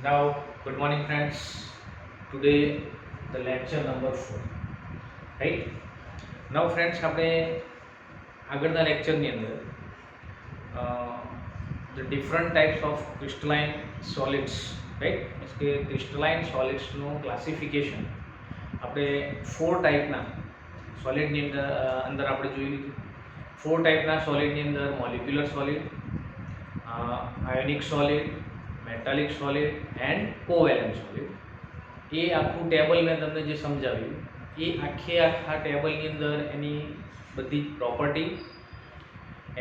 Now, good morning, friends. Today, the lecture number 4. Right? Now, friends, આપણે આગળના લેક્ચરની અંદર the different types of crystalline solids, right? Means કે crystalline solidsનું classification આપણે 4 ટાઈપના સોલિડની અંદર આપણે જોઈ લીધું. 4 ટાઈપના સોલિડની અંદર molecular solid, ionic solid, metallic solid and covalent solid. એ આખું ટેબલ મેં તમને જે સમજાવ્યું એ આખા ટેબલની અંદર એની બધી પ્રોપર્ટી,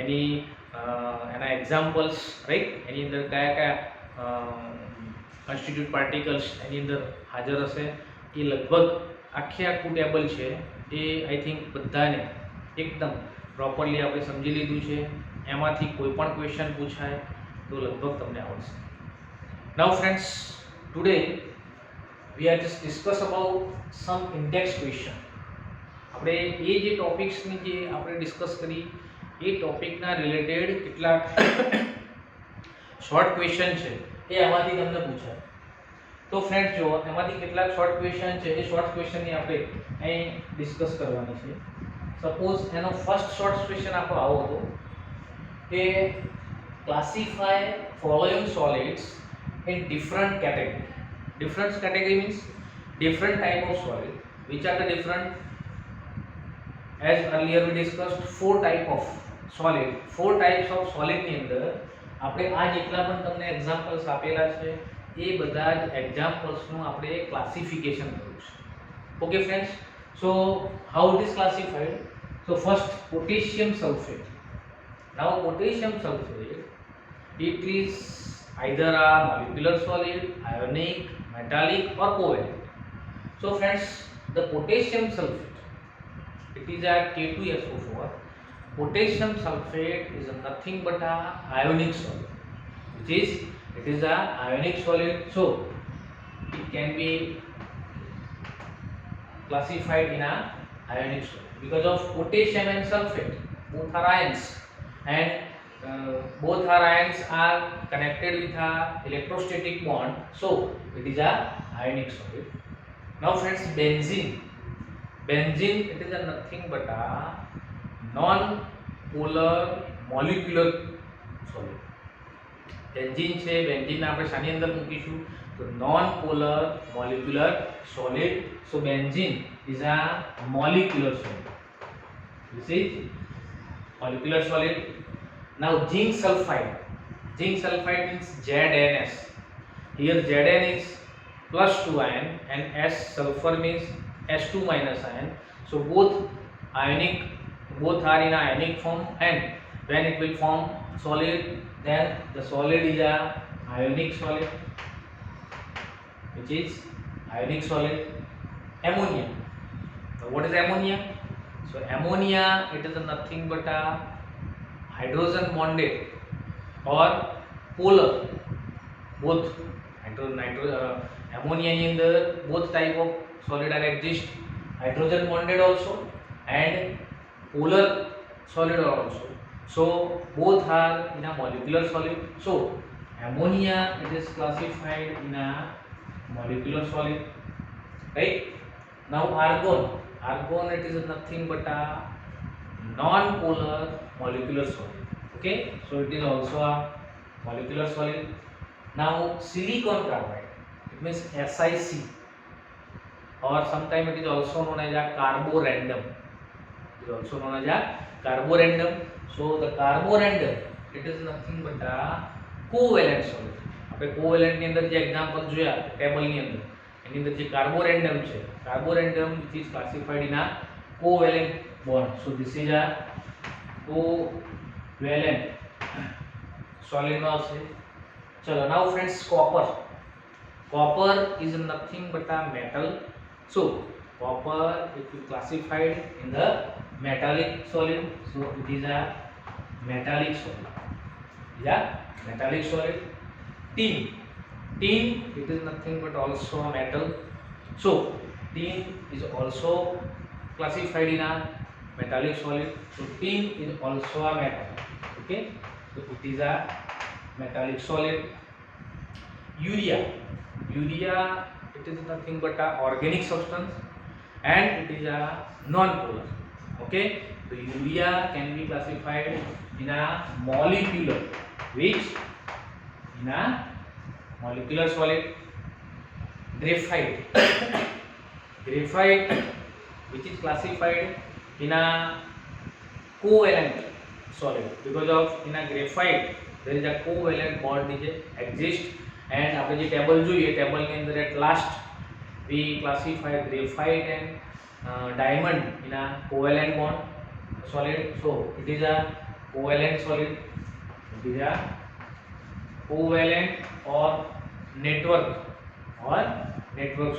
એના એક્ઝામ્પલ્સ, રાઈટ, એની અંદર કયા કયા કોન્સ્ટિટ્યુટ પાર્ટિકલ્સ એની અંદર હાજર હશે, એ લગભગ આખું ટેબલ છે એ આઈ થિંક બધાને એકદમ પ્રોપરલી આપણે સમજી લીધું છે. એમાંથી કોઈ પણ ક્વેશ્ચન પૂછાય તો લગભગ તમને આવડશે. Now friends, today we are just discuss about some index question. આપણે એ જે ટોપિક્સની જે આપણે ડિસ્કસ કરી એ ટોપિકના રિલેટેડ કેટલાક શોર્ટ ક્વેશ્ચન છે એ આમાંથી તમને પૂછાય. તો ફ્રેન્ડ્સ જો એમાંથી કેટલાક શોર્ટ ક્વેશ્ચન છે એ શોર્ટ ક્વેશ્ચનની આપણે અહીં ડિસ્કસ કરવાની છે. સપોઝ એનો ફર્સ્ટ શોર્ટ ક્વેશ્ચન આપણો આવો હતો કે classify following solids in different category. Different category means different type of solid. Which are the different? As earlier we discussed, 4 type of solid. 4 types of solid ની અંદર આપણે આ જેટલા પણ તમને એક્ઝામ્પલ્સ આપેલા છે એ બધા જ એક્ઝામ્પલ્સનું આપણે ક્લાસિફિકેશન કરવું છે. Okay friends, so how it is classified? So first, potassium sulphate. Now potassium sulfate, it is either a molecular solid, ionic, metallic or covalent. So friends, the potassium sulfate, it is a K2SO4. Potassium sulfate is nothing but a ionic solid, which is it is a ionic solid, so it can be classified in a ionic solid because of potassium and sulfate, both are ions, and both our ions are connected with a electrostatic bond, so it is a ionic solid. Now friends, benzene, it is a nothing but a non-polar molecular solid. Benzene છે, benzene આપણે શાની અંદર મૂકીશું તો non polar molecular solid. So benzene is a molecular solid. This is molecular solid. Now zinc sulfide. Zinc sulfide means ZNS. Here Zn is +2 ion and S sulfur means S2 minus ion. So both are in ionic form, and when it will form solid, then the solid is a ionic solid, which is ionic solid. Ammonia. So what is ammonia? So ammonia, it is nothing but a hydrogen bonded or polar, both ammonia ની અંદર both type of solid are exist, hydrogen bonded also and polar solid also. So both are in a molecular solid. So ammonia, it is classified in a molecular solid, right? Now argon, it is nothing but a non-polar molecular solid. Okay, so it is also a molecular solid. Now silicon carbide, it means SiC, or sometimes it is also known as a carborundum. It is also known as a carborundum. So the carborundum, it is nothing but a covalent solid. આપણે covalent ની અંદર જે example જોયા table ની અંદર, એની અંદર જે કાર્બોરેન્ડમ છે, કાર્બોરેન્ડમ which is classified in a covalent bond. So this is a covalent solid માં આવશે. ચલો, now friends, copper is nothing but a metal. So copper, it is classified in the metallic solid. So it is a metallic solid. Tin, it is nothing but also a metal. So tin is also classified in a metallic solid. So tin is also a metal. Okay, so it is a metallic solid. urea. Urea, it is nothing but a organic substance and it is a non-polar. Okay, so urea can be classified in a molecular, which in a molecular solid. Graphite, graphite, which is classified in a covalent solid, because of in a graphite there is a covalent bond is exist. And આપણે જે table જોઈએ, ટેબલની અંદર at last we classify graphite and diamond in a covalent bond solid. So it is a covalent solid, it is a covalent or network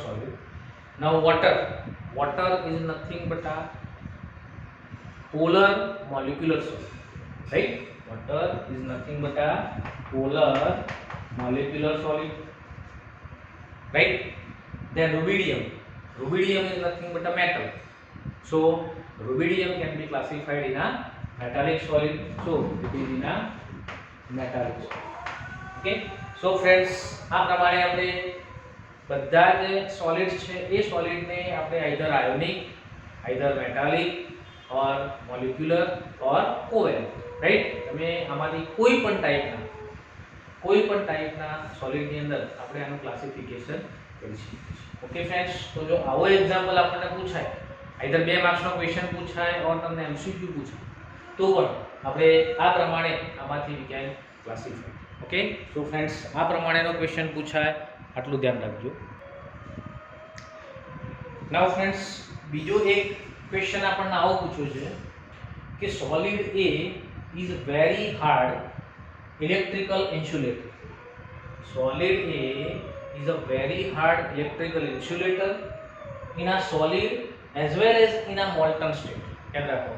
solid. Now water is nothing but a polar molecular solid, right? Water is nothing but a polar molecular solid, right? Then rubidium is nothing but a metal, so rubidium can be classified in a metallic solid, so it is in a metallic solid. Okay, so friends, આ પ્રમાણે આપણે બધા જે solids છે એ સોલિડને આપણે either ionic, either metallic ઓર molecular ઓર covalent, right? તમે આમાંથી કોઈ પણ ટાઈપના સોલિડની અંદર આપણે આનું ક્લાસિફિકેશન કરી શકીએ છીએ. ઓકે ફ્રેન્ડ્સ, તો જો આવો એક્ઝામ્પલ આપણને પૂછાય, આઈધર 2 માર્ક્સનો ક્વેશ્ચન પૂછાય ઓર તમને એમસીક્યુ પૂછાય, તો પણ આપણે આ પ્રમાણે આમાંથી we can classify. Okay, so friends, આ પ્રમાણેનો ક્વેશ્ચન પૂછાય, આટલું ધ્યાન રાખજો. નાઉ ફ્રેન્ડ્સ, બીજો એક ક્વેશ્ચન આપણને આવો પૂછ્યો છે કે solid A is very hard electrical insulator. Solid A is a very hard electrical insulator in a solid as well as in a molten state. યાદ રાખો,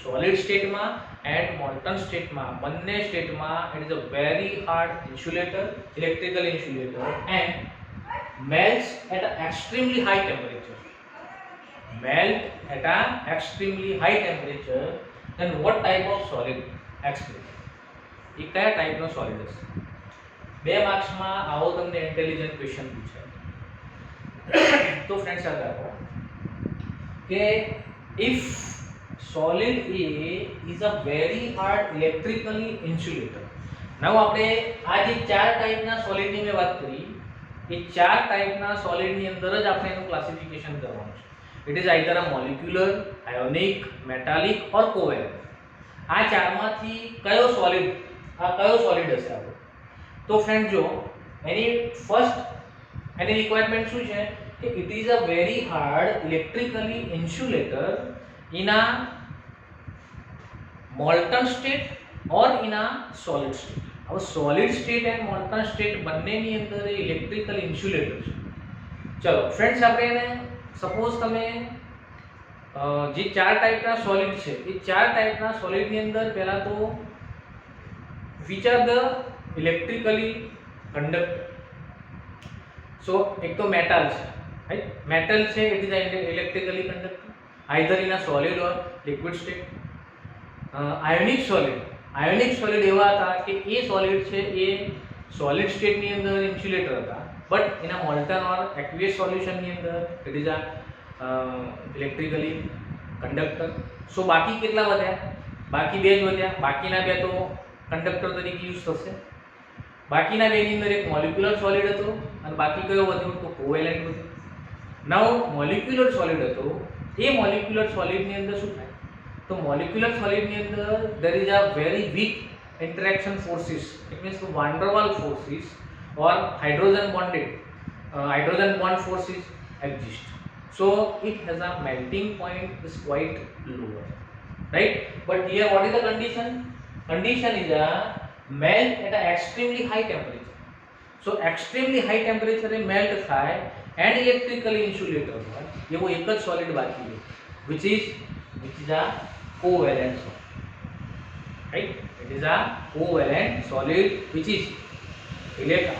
solid state માં and molten state માં, બંને સ્ટેટમાં it is a very hard insulator, electrical insulator, and melts at an extremely high temperature. Melt at an extremely high temperature. Then what type of solid? Explain. એ કયા ટાઈપનો solid હશે? 2 માર્ક્સમાં આવો તમને intelligent question પૂછાય. તો friends, યાદ રાખો કે if solid A is a very hard electrically insulator. now આપણે આ જે 4 ટાઈપના સોલિડની મેં વાત કરી, એ 4 ટાઈપના સોલિડની અંદર જ આપણે એનું ક્લાસિફિકેશન કરવાનું છે. It is either a molecular, ionic, metallic or covalent. આ ચારમાંથી કયો સોલિડ હશે આપણો? તો ફ્રેન્ડ, જો એની રિક્વાયરમેન્ટ શું છે કે it is a very hard electrically insulator in a molten state or in a solid state. હવે solid state and molten state બંનેની અંદર ઇલેક્ટ્રિકલ ઇન્સ્યુલેટર છે. ચલો ફ્રેન્ડ્સ, આપણે એને સપોઝ તમે જે 4 ટાઈપના સોલિડ છે એ 4 ટાઈપના સોલિડની અંદર પહેલા તો which are the electrically conductor. so એક તો મેટલ છે, રાઈટ? મેટલ છે, it is electrically conductor either in a solid or liquid state. Ionic solid એવા હતા કે એ સોલિડ છે એ સોલિડ સ્ટેટની અંદર ઇન્સ્યુલેટર હતા, બટ એના મોલ્ટન ઓર એક્વિયસ સોલ્યુશનની અંદર it is a electrically conductor. So બાકી કેટલા વધ્યા? બાકી 2 જ વધ્યા. બાકીના 2 તો કંડક્ટર તરીકે યુઝ થશે. બાકીના 2ની અંદર એક મોલિક્યુલર સોલિડ હતો અને બાકી કયો વધ્યો? તો કોવેલેન્ટ વધ્યો. નાઉ મોલિક્યુલર સોલિડ હતો, એ મોલિક્યુલર સોલિડની અંદર શું થાય? તો મોલિક્યુલર સોલિડની અંદર there is a very weak interaction forces, it means van der Waals forces or hydrogen bond forces exist. so it has a melting point is quite lower, right? but here what is the condition is a melt at an extremely high temperature. so extremely high temperature A melt થાય and electrically insulator હોય એવો એક જ solid બાકી છે, which is a covalent solid, right? it is a covalent solid which is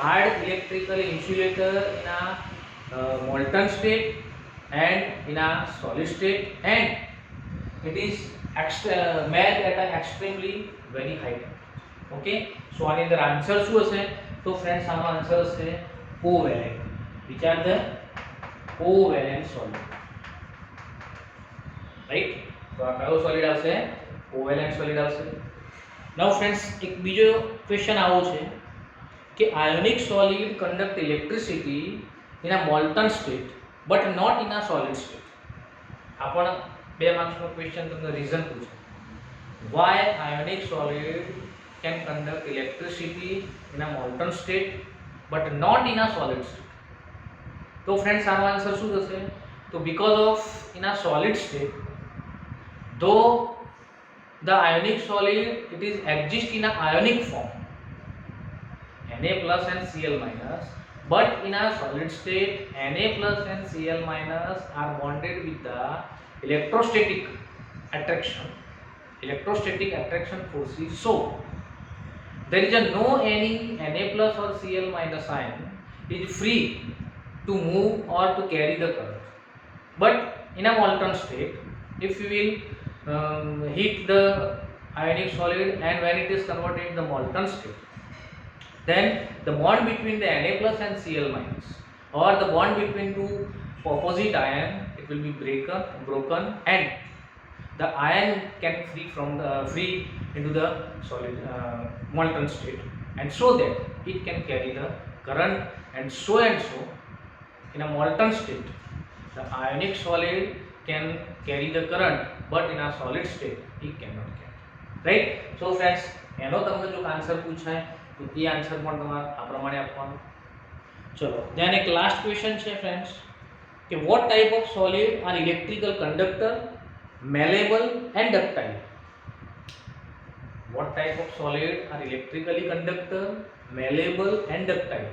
hard electrically insulator in a molten state and in a solid state, and it is melt at an extremely very high temperature. okay, so આની અંદર answer શું હશે? તો friends આનો answer છે covalent. વિચાર the covalent solid, right. તો આ કયો સોલિડ આવશે? કોવેલેન્ટ સોલિડ આવશે. નાઉ ફ્રેન્ડ્સ એક બીજો ક્વેશ્ચન આવો છે કે ionic solid conduct electricity in a molten state but not in a solid state. આ પણ 2 માર્ક્સનો ક્વેશ્ચન તમને રીઝન પૂછે. why ionic solid can conduct electricity in a molten state but not in a solid state. તો friends આનો answer શું થશે? તો because of in a solid state, though the ionic solid it is exist in a ionic form Na plus and Cl minus, but in a solid state Na plus and Cl minus are bonded with the electrostatic attraction forces. So there is a no any Na plus or Cl minus ion is free to move or to carry the current. But in a molten state, if you will heat the ionic solid and when it is converted in the molten state, then the bond between the Na plus and Cl minus or the bond between two opposite ion, it will be broken and the ion can free into the solid molten state, and so that it can carry the current, and so in a molten state the ionic solid can carry the current but in a solid state it cannot carry, right. So friends એનો તમને જો answer પૂછાય તો એ answer પણ તમારે આ પ્રમાણે આપવાનો. ચલો ધ્યાન એક લાસ્ટ ક્વેશ્ચન છે ફ્રેન્ડ્સ કે what type of solid are electrical conductor, malleable and ductile. What type of solid are electrically conductor, malleable and ductile.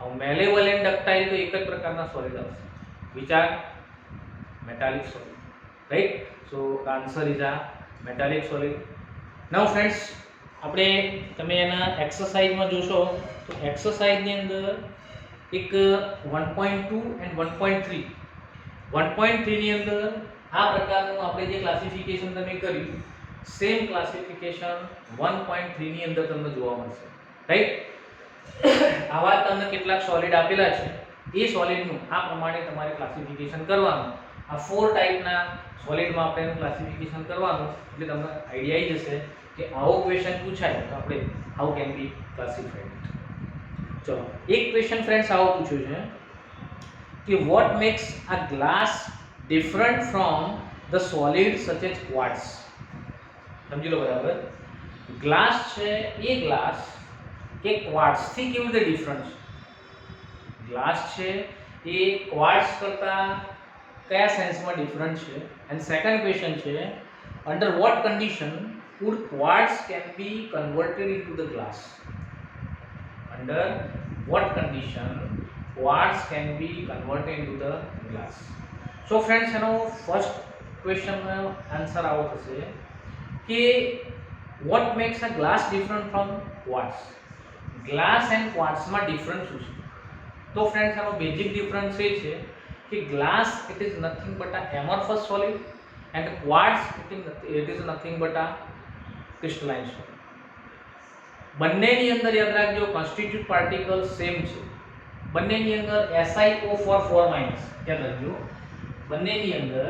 હવે malleable and ductile તો એક જ પ્રકારના સોલિડ આવશે. વિચાર metallic solid, right. So the answer is a metallic solid. Now friends આપણે તમે એના એક્સરસાઇઝમાં જોશો તો એક્સરસાઇઝની અંદર એક 1.2 and 1.3 1.3 ની અંદર આ પ્રકારનું આપણે જે ક્લાસિફિકેશન તમે કર્યું સેમ ક્લાસિફિકેશન 1.3 ની અંદર તમને જોવા મળશે, રાઈટ. આવા તમને કેટલાક સોલિડ આપેલા છે એ સોલિડનું આ પ્રમાણે તમારે ક્લાસિફિકેશન કરવાનું. આ 4 ટાઈપના સોલિડમાં આપણે એનું ક્લાસિફિકેશન કરવાનું એટલે તમને આઈડિયા આવી જશે કે આવો ક્વેશ્ચન પૂછાય તો આપણે હાઉ કેન બી ક્લાસિફાઈડ. ચલો એક ક્વેશ્ચન ફ્રેન્ડ્સ આવો પૂછ્યું છે કે what makes a glass different from the solid such as quartz. સમજી લો બરાબર. ગ્લાસ છે એ ગ્લાસ એ ક્વાર્ટસ થી કેવી રીતે ડિફરન્ટ છે? ગ્લાસ છે એ ક્વાર્ટસ કરતા કયા સેન્સમાં ડિફરન્ટ છે? એન્ડ સેકન્ડ ક્વેશ્ચન છે under what condition would quartz can be converted into the glass. Under what condition quartz can be converted into the glass. So friends એનો ફર્સ્ટ ક્વેશ્ચનનો આન્સર આવો થશે કે what makes a glass different from quartz. Glass and ક્વાર્ટ્સમાં difference શું છે? તો friends આનો basic difference એ છે કે glass it is nothing but a amorphous solid and quartz it is nothing but a crystalline solid. બંનેની અંદર યાદ રાખજો કોન્સ્ટિટ્યુટ પાર્ટિકલ સેમ છે. બંનેની અંદર SiO4 યાદ રાખજો. બંનેની અંદર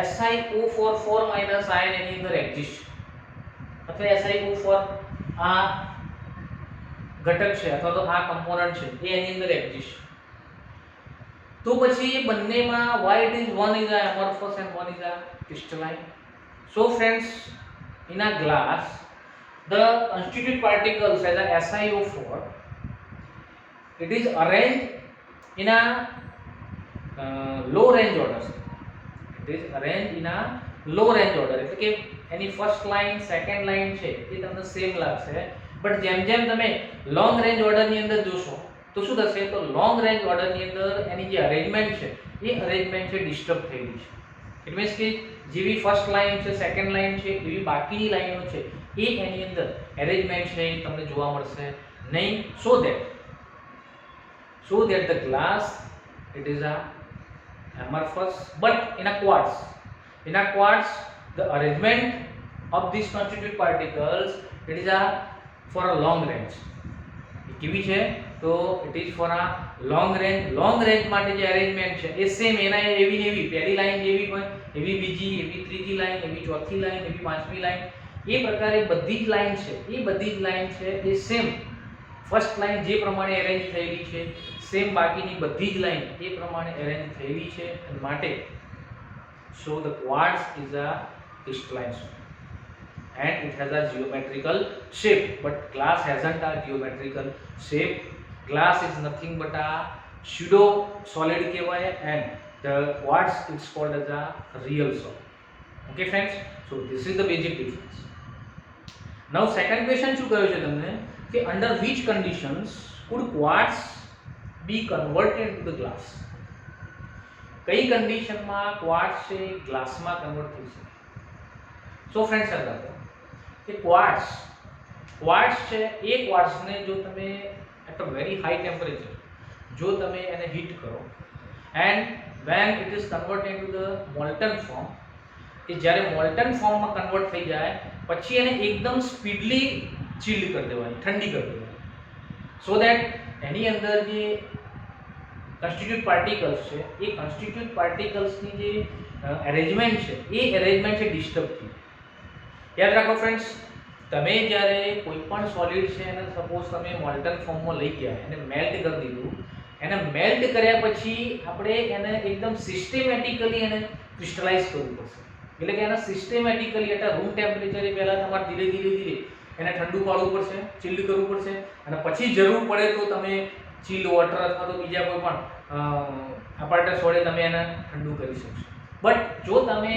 SiO4 આયન એની અંદર એક્ઝિસ્ટ અથવા SiO4 આ ઘટક છે અથવા તો આ કમ્પોનન્ટ છે એ એની અંદર એક્ઝિસ્ટ. તો પછી એ બંનેમાં why it is one is a amorphous and one is a crystalline. So friends in a glass the constituent particles as a SiO4 it is arranged in a low range order. It is arranged in a low range order એટલે કે એની first line second line છે એ તમને same લાગશે, but જેમ જેમ તમે long range ઓર્ડરની અંદર જોશો તો શું થશે? તો લોંગ રેન્જ ઓર્ડરની અંદર એની જે અરેન્જમેન્ટ છે એ અરેન્જમેન્ટ છે ડિસ્ટર્બ થયેલી છે. ઇટ મીન્સ કે જેવી ફર્સ્ટ લાઈન છે સેકન્ડ લાઈન છે એવી બાકીની લાઈનો છે એ એની અંદર અરેન્જમેન્ટ છે એ તમને જોવા મળશે નહીં. સો that the glass it is a amorphous but in a quartz the arrangement of these constituent particles it is a for a long range. કેવી છે? તો ઇટ ઇઝ ફોર આ લોંગ રેન્જ. લોંગ રેન્જ માટે જે arrangement છે એ same એના એવી ને એવી પહેલી લાઈન જેવી હોય એવી બીજી, એવી ત્રીજી લાઈન, એવી ચોથી લાઈન, એવી પાંચમી લાઈન, એ પ્રકારે બધી જ લાઈન છે, એ બધી જ લાઈન છે એ સેમ ફર્સ્ટ લાઈન જે પ્રમાણે અરેન્જ થયેલી છે સેમ બાકીની બધી જ લાઈન એ પ્રમાણે અરેન્જ થયેલી છે. માટે so the quartz is a crystalline solid and it has a geometrical shape, but glass hasn't a geometrical shape. Glass is nothing but a pseudo solid kevaya and the quartz is called as a real solid. Okay friends, so this is the basic difference. Now second question શું કહ્યું છે તમને કે under which conditions could quartz be converted to the glass? કઈ કન્ડિશનમાં quartz છે ગ્લાસમાં convert થઈ શકે? સો ફ્રેન્ડ્સ યાદ રાખો કે ક્વાર્ટઝ છે એ ક્વાર્ટઝને જો તમે at a very high temperature જો તમે એને હીટ કરો and when it is converted to the molten form, એ જ્યારે મોલ્ટન ફોર્મમાં કન્વર્ટ થઈ જાય પછી એને એકદમ સ્પીડલી ચીલ્ડ કરી દેવાની, ઠંડી કરી દેવાની, સો દેટ એની અંદર જે constituent particles છે એ constituent particlesની જે અરેન્જમેન્ટ છે એ અરેન્જમેન્ટ છે ડિસ્ટર્બ થઈ. યાદ રાખો ફ્રેન્ડ્સ, તમે જ્યારે કોઈ પણ સોલિડ છે એને સપોઝ તમે મોલ્ટન ફોર્મમાં લઈ ગયા એને મેલ્ટ કરી દીધું, એને મેલ્ટ કર્યા પછી આપણે એને એકદમ સિસ્ટેમેટિકલી એને ક્રિસ્ટલાઇઝ કરવું પડશે. એટલે કે એને સિસ્ટેમેટિકલી એટલે રૂમ ટેમ્પરેચરે પહેલાં તમારે ધીરે ધીરે એને ઠંડુ પાડવું પડશે, ચિલ્ડ કરવું પડશે અને પછી જરૂર પડે તો તમે ચિલ્ડ વોટર અથવા તો બીજા કોઈ પણ અપાર્ટસ વડે તમે એને ઠંડુ કરી શકશો. બટ જો તમે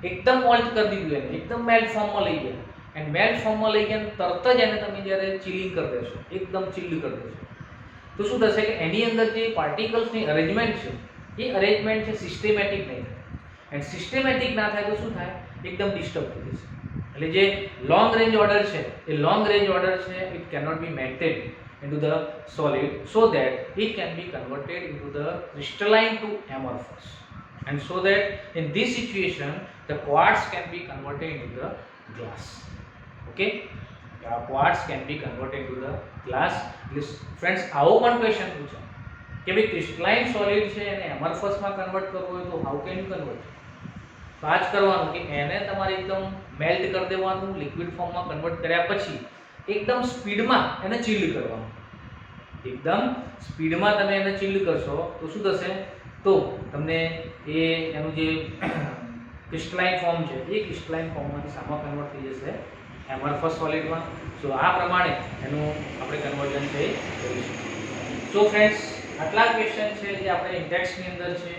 એકદમ મોલ્ટ કરી દીધું એને એકદમ મેલ્ટ ફોર્મમાં લઈ ગયા એન્ડ મેલ્ટ ફોર્મમાં લઈ ગયા તરત જ એને તમે જ્યારે ચિલિંગ કરી દેશો, એકદમ ચિલ્ડ કરી દેશો, તો શું થશે કે એની અંદર જે પાર્ટિકલ્સની અરેન્જમેન્ટ છે એ અરેન્જમેન્ટ છે સિસ્ટેમેટિક નહીં થાય. એન્ડ સિસ્ટેમેટિક ના થાય તો શું થાય? એકદમ ડિસ્ટર્બ થઈ જશે. એટલે જે લોંગ રેન્જ ઓર્ડર છે એ લોંગ રેન્જ ઓર્ડર છે it cannot B maintain into the solid so that it can be converted into the crystalline to amorphous, and so that in this situation the quartz can be converted into the glass. Okay, quartz can be converted into the glass. Friends, આવો પણ question પૂછાય કે ભાઈ crystalline solid છે એને એમોર્ફસ માં convert કરવું હોય તો હાઉ કેન યુ કન્વર્ટ? તો આ જ કરવાનું કે એને તમારે એકદમ મેલ્ટ કરી દેવાનું, લિક્વિડ ફોર્મમાં કન્વર્ટ કર્યા પછી એકદમ સ્પીડમાં એને ચિલ્ડ કરવાનું. એકદમ સ્પીડમાં તમે એને ચિલ્ડ કરશો તો શું થશે? તો તમને એ એનું જે ક્રિસ્ટલાઇન ફોર્મ છે એ ક્રિસ્ટલાઇન ફોર્મમાંથી સામા કન્વર્ટ થઈ જશે એમોર્ફસ સોલિડમાં. સો આ પ્રમાણે એનું આપણે કન્વર્ઝન છે કરીશું. સો ફ્રેન્ડ્સ, આટલા ક્વેશ્ચન છે જે આપણે ઇન્ડેક્સની અંદર છે.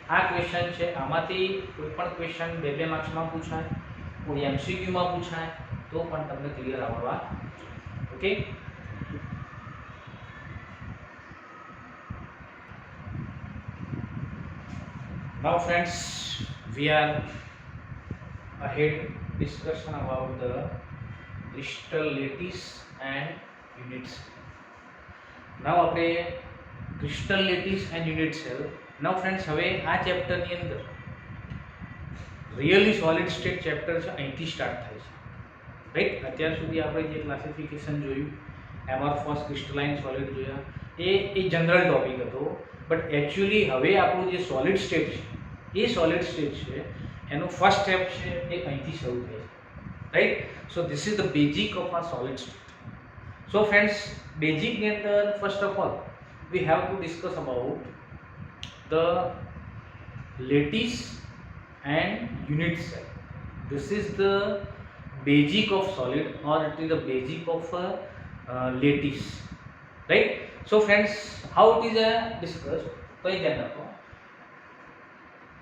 આ ક્વેશ્ચન છે આમાંથી કોઈ પણ ક્વેશ્ચન 2 માર્ક્સમાં પૂછાય, કોઈ એમસીક્યુમાં પૂછાય તો પણ તમને ક્લિયર આવડવા. Okay, now friends, we are ahead discussion about the crystal lattice and unit cell. now આપણે crystal lattice and unit cell. now friends, હવે આ ચેપ્ટર ની અંદર રિયલી સોલિડ સ્ટેટ ચેપ્ટર છે અહીંથી સ્ટાર્ટ થાય છે, રાઈટ? અત્યાર સુધી આપણે જે ક્લાસિફિકેશન જોયું એમોર્ફસ ક્રિસ્ટલાઇન સોલિડ જોયા એ જનરલ ટોપિક હતો. બટ એકચ્યુઅલી હવે આપણું જે સોલિડ સ્ટેટ છે એ સોલિડ સ્ટેટ છે એનું ફર્સ્ટ સ્ટેપ છે એ અહીંથી શરૂ થાય છે, right? So this is the basic of આ સોલિડ સ્ટેટ. સો ફ્રેન્ડ્સ, બેઝિકની અંદર first of all we have to discuss about the lattice and unit cell. This is the basic of solid or it is the basic of lattice, right? So friends, how it is discuss તો એ ધ્યાન રાખો.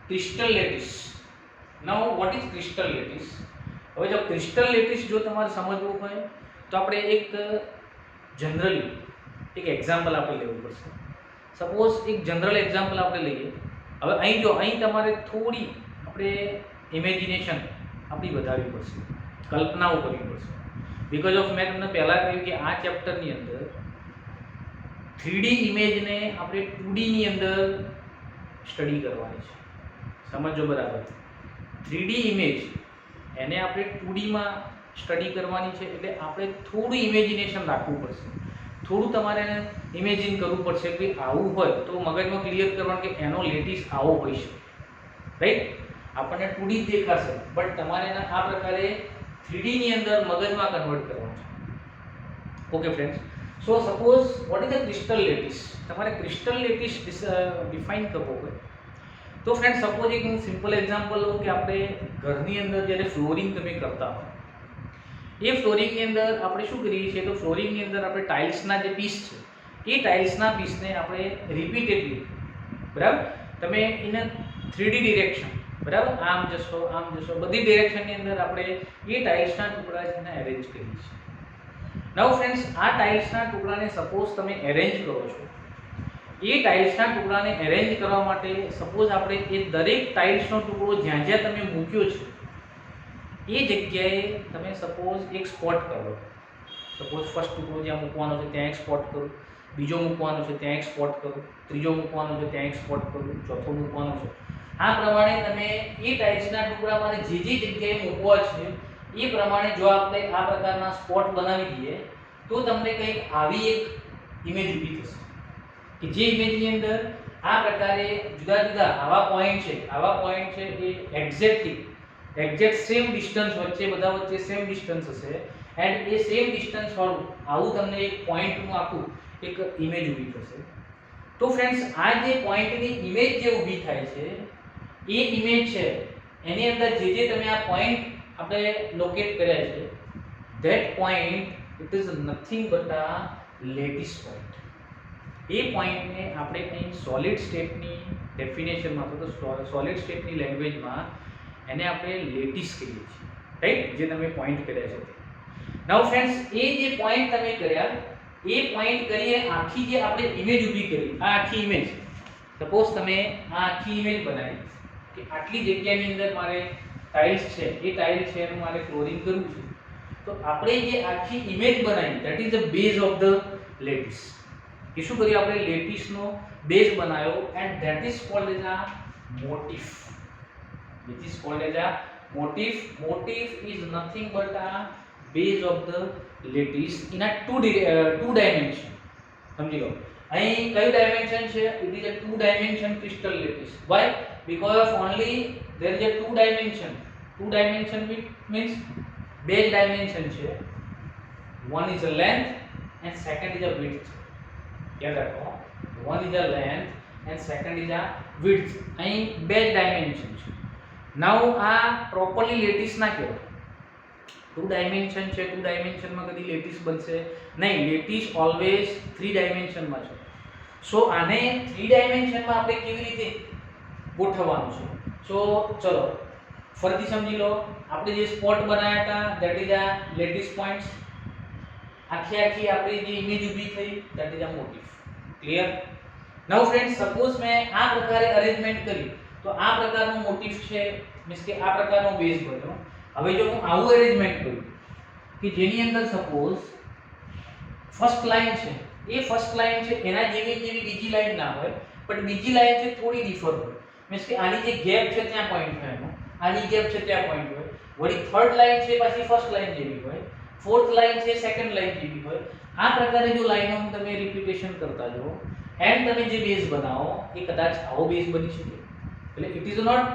Crystal lattice. Now what is crystal lattice? હવે જો crystal lattice જો તમારે સમજવું હોય તો આપણે એક જનરલી એક એક્ઝામ્પલ આપણે લેવું પડશે. સપોઝ એક જનરલ એક્ઝામ્પલ આપણે લઈએ. હવે અહીં જો અહીં તમારે થોડી આપણે ઇમેજિનેશન આપણી વધારવી પડશે, કલ્પનાઓ કરવી પડશે. બીકોઝ ઓફ મેં તમને પહેલાં કહ્યું કે આ ચેપ્ટરની અંદર 3D ઇમેજને આપણે 2D ની અંદર સ્ટડી કરવાની છે. સમજો બરાબર? 3D ઇમેજ એને આપણે 2D માં સ્ટડી કરવાની છે એટલે આપણે થોડું ઇમેજિનેશન રાખવું પડશે, થોડું તમારે ઇમેજિન કરવું પડશે કે આવું હોય તો મગજમાં ક્લિયર કરવાનું કે એનો લેટિસ આવો હોય છે, રાઈટ। આપણને 2D દેખાશે બટ તમારે આ પ્રકારે 3D ની અંદર મગજમાં કન્વર્ટ કરવાનું છે। Okay friends, so suppose what is the crystal lattice, તમારે ક્રિસ્ટલ લેટિસ ડિફાઇન કરવો હોય તો ફ્રેન્ડ સપોઝ એક હું સિમ્પલ એક્ઝામ્પલ લઉં કે આપણે ઘરની અંદર જ્યારે ફ્લોરિંગ તમે કરતા હો, એ ફ્લોરિંગની અંદર આપણે શું કરીએ છીએ તો ફ્લોરિંગની અંદર આપણે ટાઇલ્સના જે પીસ છે એ ટાઇલ્સના પીસને આપણે રિપીટેડલી, બરાબર, તમે ઇન 3D ડિરેક્શન, બરાબર, આમ જશો બધી ડિરેક્શનની અંદર આપણે એ ટાઇલ્સના ટુકડા છે એને એરેન્જ કરીએ છીએ। નાઉ ફ્રેન્ડ્સ, આ ટાઇલ્સના ટુકડાને સપોઝ તમે એરેન્જ કરો છો, એ ટાઇલ્સના ટુકડાને એરેન્જ કરવા માટે સપોઝ આપણે એ દરેક ટાઇલ્સનો ટુકડો જ્યાં જ્યાં તમે મૂક્યો છે એ જગ્યાએ તમે સપોઝ એક સ્પોટ કરો, સપોઝ ફર્સ્ટ ટુકડો જ્યાં મૂકવાનો છે ત્યાં એક સ્પોટ કરો, બીજો મૂકવાનો છે ત્યાં એક સ્પોટ કરો, ત્રીજો મૂકવાનો છે ત્યાં એક સ્પોટ કરો, ચોથો મૂકવાનો છે। આ પ્રમાણે તમે એ ટાઇલ્સના ટુકડામાં જે જગ્યાએ મૂકવા છે એ પ્રમાણે જો આપણે આ પ્રકારના સ્પોટ બનાવી દઈએ તો તમને કંઈક આવી એક ઇમેજ ઊભી થશે કે જે ઇમેજની અંદર આ પ્રકારે જુદા જુદા આવા પોઈન્ટ છે એ એક્ઝેક્ટ સેમ ડિસ્ટન્સ વચ્ચે, બધા વચ્ચે સેમ ડિસ્ટન્સ હશે એન્ડ એ સેમ ડિસ્ટન્સ વાળું આવું તમને એક પોઈન્ટનું આખું એક ઇમેજ ઊભી થશે। તો ફ્રેન્ડ્સ, આ જે પોઈન્ટની ઇમેજ જે ઊભી થાય છે એ ઇમેજ છે એની અંદર જે તમે આ પોઈન્ટ આપણે લોકેટ કર્યા છે that point it is nothing but a lattice point. એ પોઈન્ટને આપણે અહીં સોલિડ સ્ટેટની ડેફિનેશનમાં તો સોલિડ સ્ટેટની લેંગ્વેજમાં એને આપણે લેટિસ કહીએ છીએ, રાઈટ, જે તમે પોઈન્ટ કર્યા છે। નાઉ ફ્રેન્ડ્સ, એ જે પોઈન્ટ તમે કર્યા એ પોઈન્ટ કરીએ આખી જે આપણે ઇમેજ ઊભી કરી, આ આખી ઇમેજ, સપોઝ તમે આ આખી ઇમેજ બનાવી કે આટલી જગ્યાની અંદર મારે ટાઇલ્સ છે, એ ટાઇલ છે એનું મારે ફ્લોરિંગ કરવું છે, તો આપણે જે આખી ઇમેજ બનાવી that is the base of the lattice. કે શું કર્યું આપણે લેટિસનો બેઝ બનાવ્યો and that is called as આ motif, which is called as a motif. Motif is nothing but a base of the lattice in a two dimension. સમજી લો અહીં કયું dimension છે? It is a 2 dimension crystal lattice. Why? Because only there is a 2 dimension. 2 dimension means base dimension છે, one is a length and second is a width. યાદ રાખો, one is a length and second is a width. અહીં base dimension છે। નાઉ આ properly lattice ના કહેવાય, 2 dimension છે, 2 ડાયમેન્શનમાં કદી લેટિસ બનશે નહીં, લેટિસ ઓલવેઝ 3 ડાયમેન્શનમાં છે। સો આને 3 ડાયમેન્શનમાં આપણે કેવી રીતે ગોઠવવાનું છે? સો ચલો ફરીથી સમજી લો, આપણે જે સ્પોટ બનાવ્યા હતા ધેટ ઇઝ આ લેટિસ પોઈન્ટ્સ, આખી આપણી જે ઇમેજ ઊભી થઈ ધેટ ઇઝ આ મોટિફ। ક્લિયર? નાઉ ફ્રેન્ડ્સ, સપોઝ મેં આ પ્રકારે અરેન્જમેન્ટ કરી તો આ પ્રકારનો મોટિફ છે, મીન્સ કે આ પ્રકારનો બેઝ બન્યો। હવે જો હું આવું અરેન્જમેન્ટ કરું કે જેની અંદર સપોઝ ફર્સ્ટ લાઈન છે, એ ફર્સ્ટ લાઈન છે એના જેવી બીજી લાઈન ના હોય પણ બીજી લાઈન છે થોડી ડિફર હોય, મીન્સ કે આની જે ગેપ છે ત્યાં પોઈન્ટ હોય એનો, આની ગેપ છે ત્યાં પોઈન્ટ હોય, વળી થર્ડ લાઈન છે પાછી ફર્સ્ટ લાઈન જેવી હોય, ફોર્થ લાઈન છે સેકન્ડ લાઈન જેવી હોય। આ પ્રકારે જો લાઈનોનું તમે રિપીટેશન કરતા જાઓ એન્ડ તમે જે બેઝ બનાવો એ કદાચ આવો બેઝ બની શકે, એટલે ઇટ ઇઝ નોટ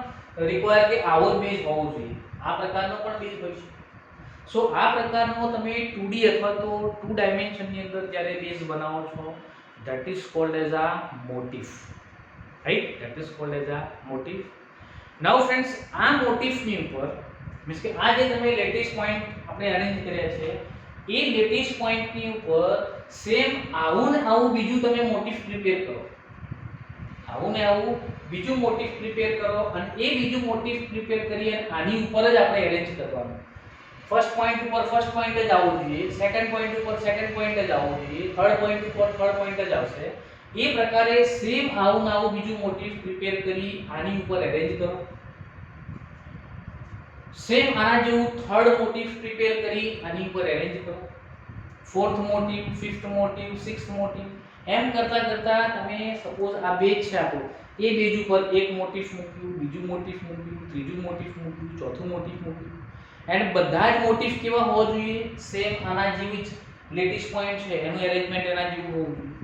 રિક્વાયર કે આવો બેઝ હોવો જોઈએ, આ પ્રકારનો પણ બેઝ હોઈ શકે। સો આ પ્રકારનો તમે 2D અથવા તો 2 ડાયમેન્શનની અંદર જ્યારે બેઝ બનાવો છો ધેટ ઇઝ કોલ્ડ એઝ આ motif, right, that is called as આ મોટિફ। નાઉ ફ્રેન્ડ્સ, આ મોટિફની ઉપર મીન્સ કે આ જે તમે લેટિસ પોઈન્ટ આપણે અરેન્જ કર્યા છે એ લેટિસ પોઈન્ટની ઉપર સેમ આવું ને આવું બીજું તમે મોટિફ પ્રિપેર કરો, આવું ને આવું બીજું મોટિફ પ્રિપેર કરો અને એ બીજું મોટિફ પ્રિપેર કરી અને આની ઉપર જ આપણે અરેન્જ કરવાનું। ફર્સ્ટ પોઈન્ટ ઉપર ફર્સ્ટ પોઈન્ટ જ આવવું જોઈએ, સેકન્ડ પોઈન્ટ ઉપર સેકન્ડ પોઈન્ટ જ આવવું જોઈએ, થર્ડ પોઈન્ટ ઉપર થર્ડ પોઈન્ટ જ આવશે। એ પ્રકારે સેમ આવું ને આવું બીજું મોટિફ પ્રિપેર કરી આની ઉપર અરેન્જ કરો, સેમ આના જેવું થર્ડ મોટિફ પ્રિપેર કરી આની ઉપર અરેન્જ કરો, fourth motive, fifth motive, sixth motive, એમ કરતા કરતા તમે સપોઝ આ બેઝ છે આપણું, એ બેઝ ઉપર એક મોટિફ મૂક્યું, બીજું મોટિફ મૂક્યું, ત્રીજું મોટિફ મૂક્યું, ચોથું મોટિફ મૂક્યું, એન્ડ બધા જ મોટિફ કેવા હોવા જોઈએ? સેમ આના જેવી જ લેટિસ પોઈન્ટ છે એનું એરેન્જમેન્ટ એના જેવું હોવું જોઈએ.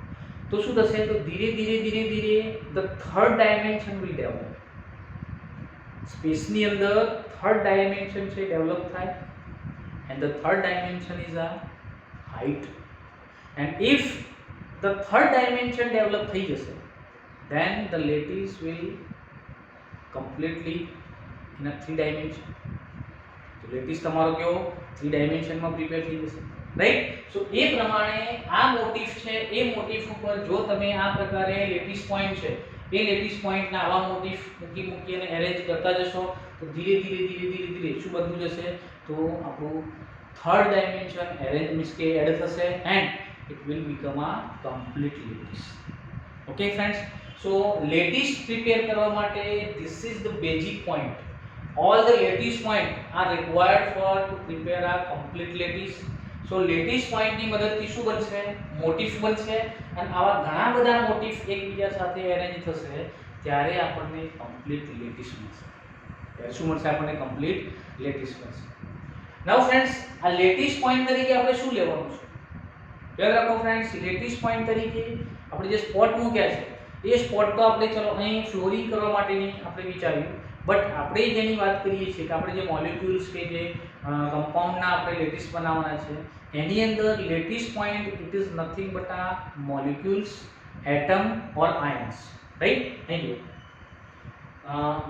તો શું થશે? તો ધીરે ધીરે the third dimension will develop. સ્પેસની અંદર થર્ડ ડાયમેન્શન છે ડેવલપ થાય, and the third dimension is a height. And if the third dimension develop થઈ જશે, then the lattice will completely in a 3 dimension. તો લેટિસ તમારો કેવો 3 ડાયમેન્શનમાં પ્રિપેર થઈ જશે, રાઈટ? સો એ પ્રમાણે આ મોટિફ છે, એ મોટિફ ઉપર જો તમે આ પ્રકારે લેટિસ પોઈન્ટ છે એ લેટિસ પોઈન્ટના આવા મોટિફ મૂકી અને એરેન્જ કરતા જશો તો ધીરે ધીરે શું બનતું જશે? તો આપણું થર્ડ ડાયમેન્શન એરેન્જ મીન્સ કે એડ થશે and it will become a complete lattice. Okay friends, so lattice prepare કરવા માટે this is the basic point. All the lattice point are required for to prepare a complete lattice. So lattice point ની મદદથી શું બનશે? Motif બનશે અને આવા ઘણા બધા મોટિફ એકબીજા સાથે એરેન્જ થશે ત્યારે આપણને complete lattice મળશે. ત્યારે શું મળશે? આપણને complete lattice મળશે. Now friends, આ lattice point તરીકે આપણે શું લેવાનું છે? યાદ રાખો ફ્રેન્ડ્સ, લેટિસ પોઈન્ટ તરીકે આપણે જે સ્પોટ મૂક્યા છે એ સ્પોટ તો આપણે ચલો અહીં ફ્લોરિંગ કરવા માટેની આપણે વિચાર્યું, બટ આપણે જેની વાત કરીએ છીએ કે આપણે જે મોલિક્યુલ્સ કે જે કમ્પાઉન્ડના આપણે લેટિસ બનાવવાના છે એની અંદર lattice point it is nothing but આ મોલિક્યુલ્સ, એટમ ઓર આયન્સ, રાઈટ? અહીં જો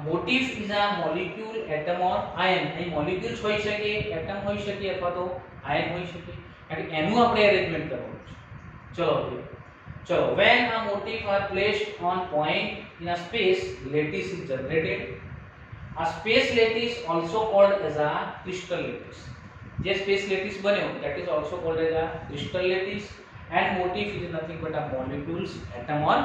મોટિફ ઇઝ આ મોલિક્યુલ, એટમ ઓર આયન. અહીં મોલિક્યુલ્સ હોઈ શકે, એટમ હોઈ શકે અથવા તો આયન હોઈ શકે અને એનું આપણે અરેન્જમેન્ટ કરવાનું છે. ચલો when a motif are placed on point in a space, lattice is generated. A space lattice also called as a crystal lattice. જે space lattice બન્યો that is also called as a crystal lattice and motif is nothing but a molecules, atom or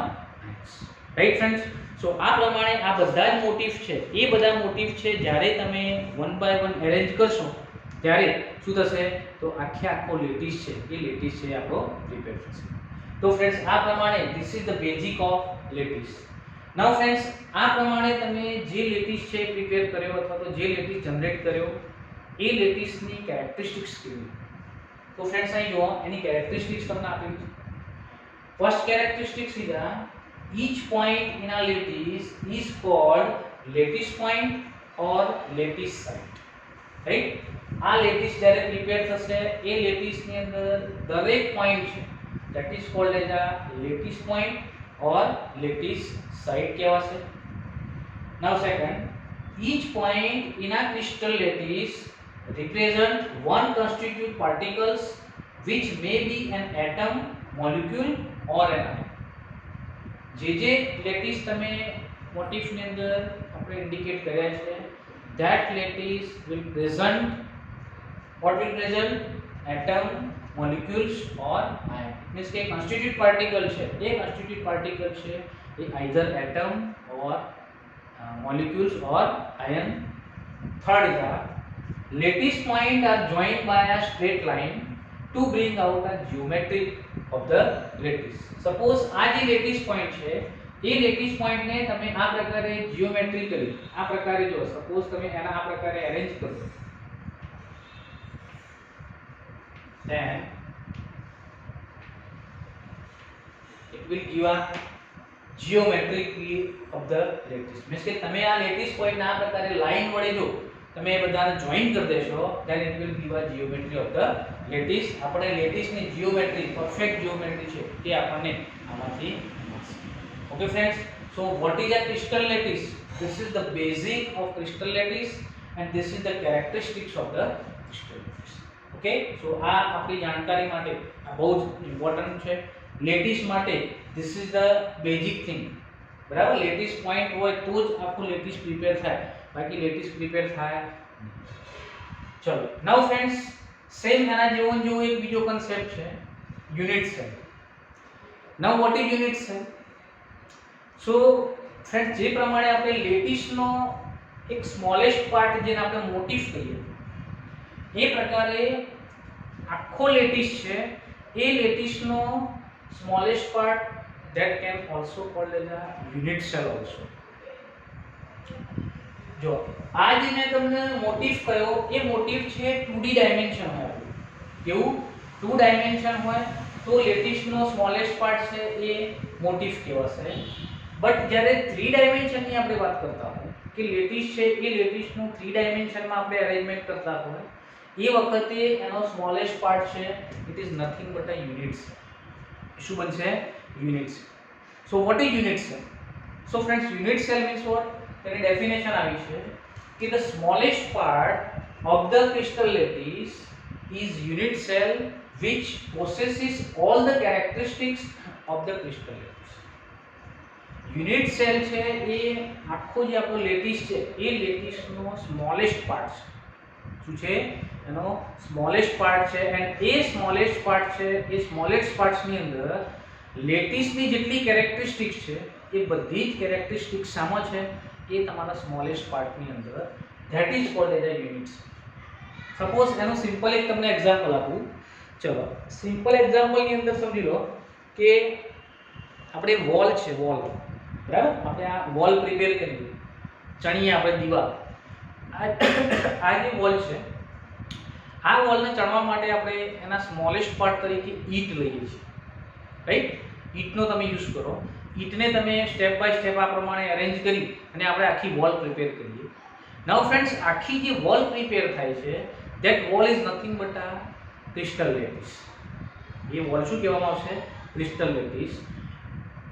ions. Right friends? So આ પ્રમાણે આ બધા જ motif છે એ બધા motif છે જ્યારે તમે વન બાય વન અરેન્જ કરશો ત્યારે શું થશે? તો આખો લેટિસ છે એ લેટિસ છે આપણો પ્રિપેર થશે. તો ફ્રેન્ડ્સ આ પ્રમાણે this is the basic of lattice. Now friends આ પ્રમાણે તમે જે લેટિસ છે પ્રિપેર કર્યો અથવા તો જે લેટિસ જનરેટ કર્યો એ લેટિસની કેરેક્ટરિસ્ટિક્સ કેવી? તો ફ્રેન્ડ્સ અહીં જુઓ એની કેરેક્ટરિસ્ટિક્સ તમને આપેલી છે. First characteristics is each point in a lattice is called lattice point or lattice site. Right? આ લેટિસ જ્યારે પ્રિપેર થશે એ લેટિસની અંદર દરેક પોઈન્ટ છે that is called as a lattice point or lattice site કહેવાશે. Now second, each point in a crystal lattice represent one constituent particles which may be an atom, molecule or an ion. જે lattice તમે મોટિફની અંદર આપણે indicate કર્યા છે that lattice will present what will present atom, molecules or ion. means કે constituent particle છે એ constituent particle છે એ either atom or molecules or ion. Third is a lattice point are joined by a straight line to bring out a geometry of the lattice. suppose આ જે lattice point છે એ lattice point ને તમે આ પ્રકારે geometrically આ પ્રકારે જો સપોઝ તમે એના આ પ્રકારે અરેન્જ કરો then it will give a geometry of the lattice. means કે તમે આ lattice point ના આ પ્રકારે લાઈન વડે જો તમે એ બધાને જોઈન કરી દેશો then it will give a geometry of the lattice. આપણે lattice ની જીઓમેટ્રી પરફેક્ટ જીઓમેટ્રી છે એ આપણને આમાંથી મળશે. Okay friends, so what is a crystal lattice? This is the basic of crystal lattice and this is the characteristics of the crystal lattice. Okay, so આ આપણી જાણકારી માટે આ બહુ જ ઇમ્પોર્ટન્ટ છે. લેટિસ માટે this is the basic thing. બરાબર? લેટિસ પોઈન્ટ હોય તો જ આખું લેટિસ પ્રિપેર થાય, બાકી લેટિસ પ્રિપેર થાય. ચલો નાઉ ફ્રેન્ડ્સ સેમ એના જેવો એક બીજો કન્સેપ્ટ છે unit cell. Now what is unit cell? So friends જે પ્રમાણે આપણે લેટિસનો એક સ્મોલેસ્ટ પાર્ટ જેને આપણે મોટિફ કહીએ એ પ્રકારે આખો લેટિસ છે એ લેટિસનો smallest part that can also called as a unit cell also. જો આ જે મેં તમને મોટિવ કયો એ મોટિવ છે 2D ડાયમેન્શન હોય આપણું. કેવું 2 ડાયમેન્શન હોય તો લેટિસનો સ્મોલેસ્ટ પાર્ટ છે એ મોટિવ કહેવાશે. બટ જ્યારે 3 ડાયમેન્શનની આપણે વાત કરતા હોય કે લેટિસ છે એ લેટિસનું 3 ડાયમેન્શનમાં આપણે અરેન્જમેન્ટ કરતા હોય એ વખતે એનો સ્મોલેસ્ટ પાર્ટ છે it is nothing but a units. શું બનશે? Units. So what is unit cell? So friends unit cell means what? તેની ડેફિનેશન આવી છે કે the smallest part of the crystal lattice is unit cell which possesses all the characteristics of the crystal lattice. Unit cell છે એ આખો જે આપણો lattice છે એ લેટિસનો સ્મોલેસ્ટ પાર્ટ છે. શું છે? એનો સ્મોલેસ્ટ પાર્ટ છે. એન્ડ એ સ્મોલેસ્ટ પાર્ટ છે એ સ્મોલેસ્ટ પાર્ટ્સની અંદર લેટિસની જેટલી કેરેક્ટરિસ્ટિક્સ છે એ બધી જ કેરેક્ટરિસ્ટિક્સ સામો છે એ તમારા સ્મોલેસ્ટ પાર્ટની અંદર that is called as a unit. Suppose એનું સિમ્પલ એક તમને એક્ઝામ્પલ આપું. ચલો સિમ્પલ એક્ઝામ્પલની અંદર સમજી લો કે આપણે વોલ છે, વોલ બરાબર, આપણે આ વોલ પ્રિપેર કરી ચણીએ આપણે દીવાલ. આ જે વોલ છે આ વોલને ચણવા માટે આપણે એના સ્મોલેસ્ટ પાર્ટ તરીકે ઈંટ લઈએ છીએ, રાઈટ? ઈંટનો તમે યુઝ કરો. ઈંટને તમે સ્ટેપ બાય સ્ટેપ આ પ્રમાણે અરેન્જ કરી અને આપણે આખી વોલ પ્રિપેર કરીએ. નાઉ ફ્રેન્ડ્સ આખી જે વોલ પ્રિપેર થાય છે that wall is nothing but a crystal lattice. ये वॉल શું કહેવામાં આવશે? Crystal lattice.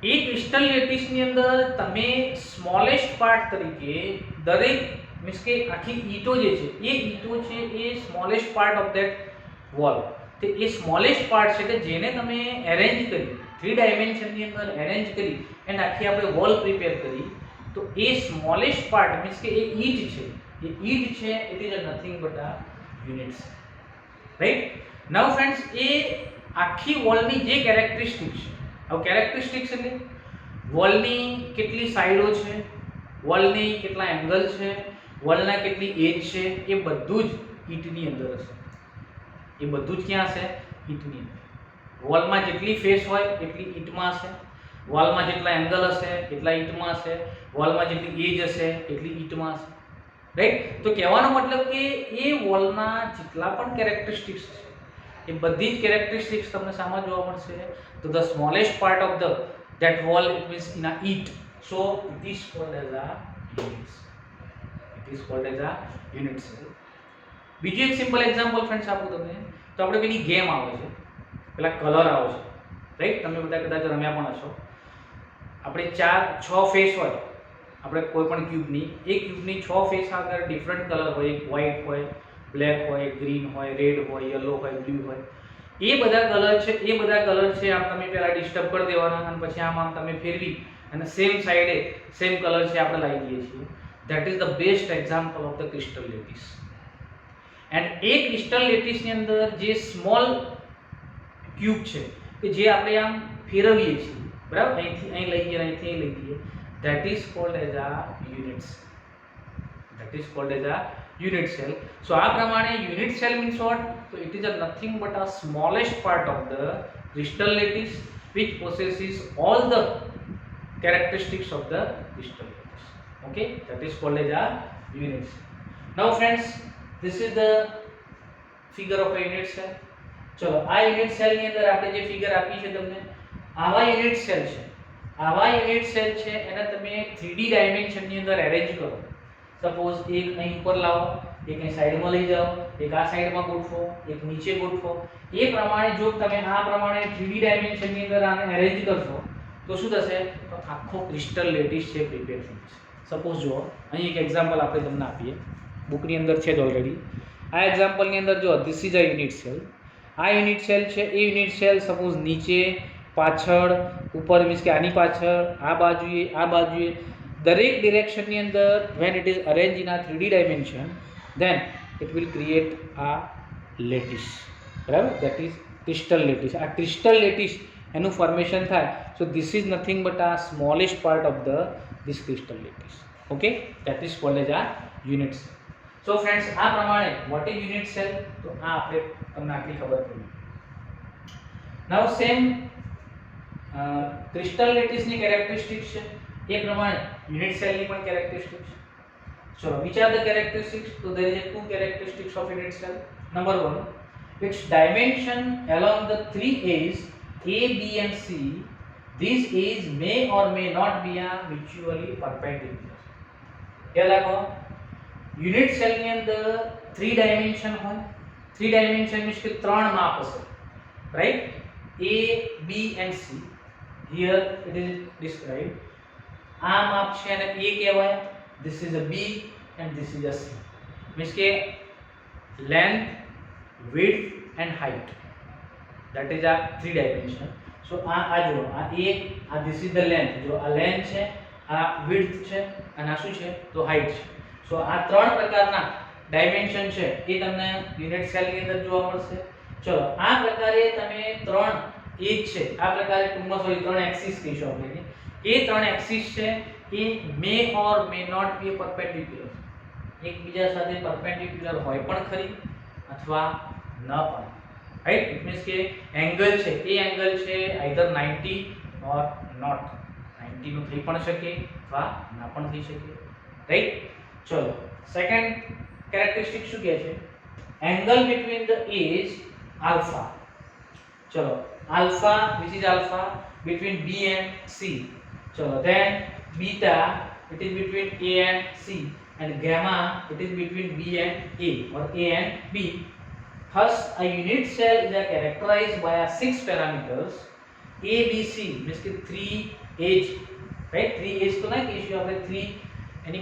એ ક્રિસ્ટલ લેટિસ ની અંદર તમે સ્મોલેસ્ટ પાર્ટ તરીકે દરેક મીન્સ કે આખી ઈંટો જે છે એ ઈંટો છે એ smallest part of that wall. તે એ સ્મોલેસ્ટ પાર્ટ છે કે જેને તમે એરેન્જ કરી 3 ડાયમેન્શનની અંદર એરેન્જ કરી એન્ડ આખી આપણે વોલ પ્રિપેર કરી તો એ સ્મોલેસ્ટ પાર્ટ મીન્સ કે એ ઈંટ છે, એ ઈંટ છે it is nothing but a units, right? Now friends એ આખી વોલની જે કેરેક્ટરિસ્ટિક્સ છે, હવે કેરેક્ટરિસ્ટિક્સ એટલે વોલની કેટલી સાઈડો છે, વોલની કેટલા એંગલ છે, વોલના કેટલી એજ છે, એ બધું જ ઈંટની અંદર હશે. એ બધું જ ક્યાં હશે? ઈંટની અંદર. વોલમાં જેટલી ફેસ હોય એટલી ઈંટમાં હશે, વોલમાં જેટલા એંગલ હશે એટલા ઈંટમાં હશે, વોલમાં જેટલી એજ હશે એટલી ઈંટમાં હશે, રાઈટ? તો કહેવાનો મતલબ કે એ વોલના જેટલા પણ કેરેક્ટરિસ્ટિક્સ છે એ બધી જ કેરેક્ટરિસ્ટિક્સ તમને સામે જોવા મળશે. તો the smallest part of the that wall it means in a ઈંટ, so it is called as a units. It is called as a unit cell. બીજું એક સિમ્પલ એક્ઝામ્પલ ફ્રેન્ડ્સ આપું તમને. તો આપણે પેલી ગેમ આવે છે, પેલા કલર આવે છે, રાઈટ? તમે બધા કદાચ રમ્યા પણ હશો. આપણે 6 ફેસ હોય આપણે કોઈ પણ ક્યુબની, એ ક્યુબની 6 ફેસ આગળ ડિફરન્ટ કલર હોય, એક વ્હાઇટ હોય, બ્લેક હોય, ગ્રીન હોય, રેડ હોય, યલો હોય, બ્લુ હોય. એ બધા કલર છે આમ તમે પહેલા ડિસ્ટર્બ કરી દેવાના અને પછી આમ તમે ફેરવી અને સેમ સાઈડે સેમ કલર છે આપણે લાવી દઈએ છીએ. That is the best example of the crystal lattice. And એ ક્રિસ્ટલ લેટિસની અંદર જે સ્મોલ ક્યુબ છે કે જે આપણે આમ ફેરવીએ છીએ, બરાબર, અહીંથી અહીં લઈ જઈએ, અહીંથી અહીં લઈ જઈએ, that is called as a units. That is called as a unit cell. So આ પ્રમાણે unit cell means what? So it is a nothing but a smallest part of the crystal lattice which possesses all the characteristics of the crystal lattice. Okay, that is called as a unit cell. Now friends, this is the figure of a unit cell. ચલો આ unit cell ની અંદર આપણે જે figure આપી છે તમને, આવા યુનિટ સેલ છે, આવા યુનિટ સેલ છે એને તમે 3D ડાયમેન્શન ની અંદર અરેન્જ કરો. સપોઝ એક અહીં ઉપર લાવો, એક અહીં સાઈડમાં લઈ જાઓ, એક આ સાઈડમાં ગોઠવો, એક નીચે ગોઠવો. એ પ્રમાણે જો તમે આ પ્રમાણે 3D ડાયમેન્શન ની અંદર આને અરેન્જ કરશો તો શું થશે? તો આખો ક્રિસ્ટલ લેટિસ છે પ્રિપેર થઈ જશે. સપોઝ જો અહીં એક એક્ઝામ્પલ આપણે તમને આપીએ, બુકની અંદર છે જ ઓલરેડી. આ એક્ઝામ્પલની અંદર જો this is a unit cell. આ યુનિટ સેલ છે, એ યુનિટ સેલ સપોઝ નીચે, પાછળ, ઉપર મીન્સ કે આની પાછળ, આ બાજુએ દરેક ડિરેક્શનની અંદર when it is arranged in a 3D dimension then it will create a lattice, બરાબર? that is crystal lattice. આ crystal lattice એનું ફોર્મેશન થાય. so this is nothing but a smallest part of this crystal lattice. okay, that is called as a unit cell. so friends આ પ્રમાણે what is unit cell? તો આ આપણે તમને આટલી ખબર પડી. now same ક્રિસ્ટલ લેટિસની કેરેક્ટરિસ્ટિક્સ છે એ પ્રમાણે યુનિટ સેલની પણ કેરેક્ટરિસ્ટિક્સ છે. So which are the characteristics? So there is a two characteristics of unit cell. Number one, its dimension along the three edges A, B and C. These edges may or may not be mutually perpendicular. क्या लगा? Unit cell ની અંદર 3 dimension હોય. 3 dimension means કે ત્રણ માપ હશે. Right? A, B and C. Here it is described. આ માપ છે અને A કહેવાય. This is a B and this is a C. Means કે length, width and height. That is a 3 dimension. So આ જો આ A, this is the length. જો આ length છે, આ width છે અને આ શું છે? તો height છે. So આ ત્રણ પ્રકારના ડાયમેન્શન છે એ તમને યુનિટ સેલ ની અંદર જોવા મળશે. ચલો આ પ્રકારે તમે ત્રણ એજ છે આ પ્રકારે ટૂંકમાં સોરી ત્રણ એક્સિસ કહીશું આપણે. એ ત્રણ એક્સિસ છે એ મે ઓર મે નોટ બી પરપેન્ડિક્યુલર. એકબીજા સાથે પરપેન્ડિક્યુલર હોય પણ ખરી અથવા ન પણ. રાઈટ? ઇટ મીન્સ કે એંગલ છે એ એંગલ છે આઈધર 90 ઓર નોટ. 90 નું થઈ પણ શકે અથવા ના પણ થઈ શકે. રાઈટ? ચલો સેકન્ડ કેરેક્ટરિસ્ટિક શું કહે છે? Angle between the edge alpha. ચલો alpha, which is alpha between B and C. ચલો then beta, it is between A and C, and gamma, it is between B and A or A and B. Thus a unit cell is characterized by a 6 parameters A, B, C, means કે 3 edge. right? 3 edge તો ના કહીશું આપણે, 3 એની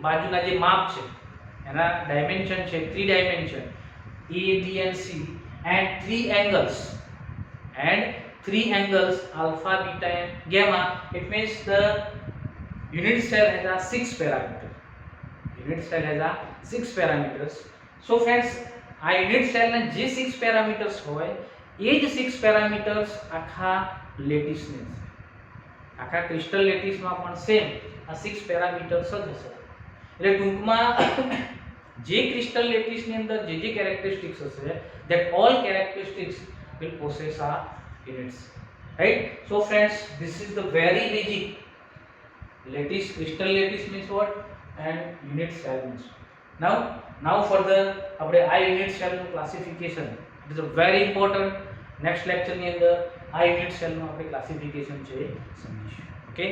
બાજુના જે માપ છે એના ડાયમેન્શન છે 3 dimension A, B and C and 3 angles alpha, beta and gamma. It means the unit cell has a 6 parameters. So friends, આ unit cell ના જે 6 parameters હોય એ જ 6 parameters આખા લેટિસ ને આખા ક્રિસ્ટલ લેટિસ માં પણ સેમ આ 6 parameters જ હશે. એટલે ટૂંકમાં જે ક્રિસ્ટલ લેટિસ ની અંદર જે characteristics હશે, that all characteristics will possess a units. Right? So friends, this is the very basic lattice. Crystal lattice means what and unit cell means. Now further આપણે આ unit cell નું classification, it is a very important. next lecture ની અંદર આ unit cell નું આપણે classification છે સમજીશું. Okay?